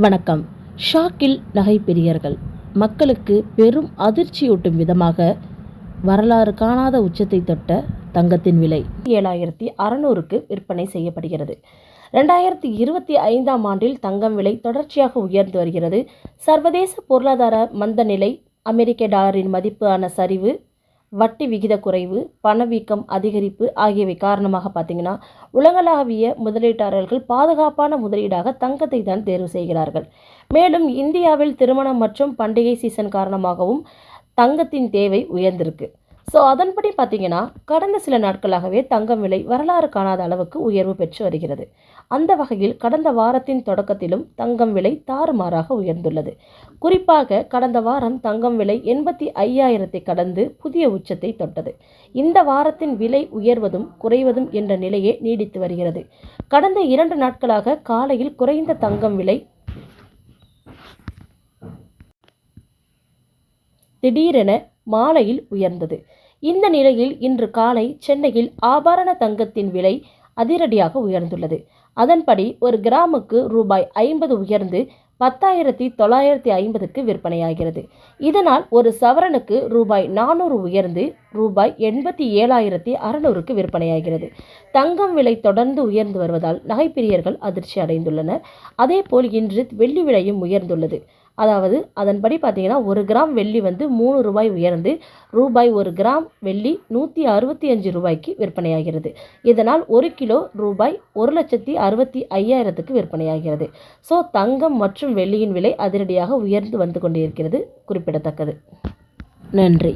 வணக்கம். ஷாக்கில் நகை பிரியர்கள் மக்களுக்கு பெரும் அதிர்ச்சியூட்டும் விதமாக வரலாறு காணாத உச்சத்தை தொட்ட தங்கத்தின் விலை 7,600க்கு விற்பனை செய்யப்படுகிறது. 2025ஆம் ஆண்டில் தங்கம் விலை தொடர்ச்சியாக உயர்ந்து வருகிறது. சர்வதேச பொருளாதார மந்த நிலை, அமெரிக்க டாலரின் மதிப்பான சரிவு, வட்டி விகித குறைவு, பணவீக்கம் அதிகரிப்பு ஆகியவை காரணமாக பார்த்தீங்கன்னா உலகளாவிய முதலீட்டாளர்கள் பாதுகாப்பான முதலீடாக தங்கத்தை தான் தேர்வு செய்கிறார்கள். மேலும் இந்தியாவில் திருமணம் மற்றும் பண்டிகை சீசன் காரணமாகவும் தங்கத்தின் தேவை உயர்ந்திருக்கு. அதன்படி பார்த்தீங்கன்னா கடந்த சில நாட்களாகவே தங்கம் விலை வரலாறு காணாத அளவுக்கு உயர்வு பெற்று வருகிறது. அந்த வகையில் கடந்த வாரத்தின் தொடக்கத்திலும் தங்கம் விலை தாறுமாறாக உயர்ந்துள்ளது. குறிப்பாக கடந்த வாரம் தங்கம் விலை 85,000 கடந்து புதிய உச்சத்தை தொட்டது. இந்த வாரத்தின் விலை உயர்வதும் குறைவதும் என்ற நிலையே நீடித்து வருகிறது. கடந்த 2 நாட்களாக காலையில் குறைந்த தங்கம் விலை திடீரென மாலையில் உயர்ந்தது. இந்த நிலையில் இன்று காலை சென்னையில் ஆபரண தங்கத்தின் விலை அதிரடியாக உயர்ந்துள்ளது. அதன்படி ஒரு கிராமுக்கு ரூபாய் 50 உயர்ந்து 10,950க்கு விற்பனையாகிறது. இதனால் ஒரு சவரனுக்கு ரூபாய் 400 உயர்ந்து ரூபாய் 87,600க்கு விற்பனையாகிறது. தங்கம் விலை தொடர்ந்து உயர்ந்து வருவதால் நகைப்பிரியர்கள் அதிர்ச்சி அடைந்துள்ளனர். அதேபோல் இன்று வெள்ளி விலையும் உயர்ந்துள்ளது. அதாவது அதன்படி பார்த்தீங்கன்னா ஒரு கிராம் வெள்ளி 3 ரூபாய் உயர்ந்து ரூபாய் 1 கிராம் வெள்ளி 165 ரூபாய்க்கு விற்பனையாகிறது. இதனால் 1 கிலோ ரூபாய் 1,65,000க்கு விற்பனையாகிறது. தங்கம் மற்றும் வெள்ளியின் விலை அதிரடியாக உயர்ந்து வந்து கொண்டிருக்கிறது குறிப்பிடத்தக்கது. நன்றி.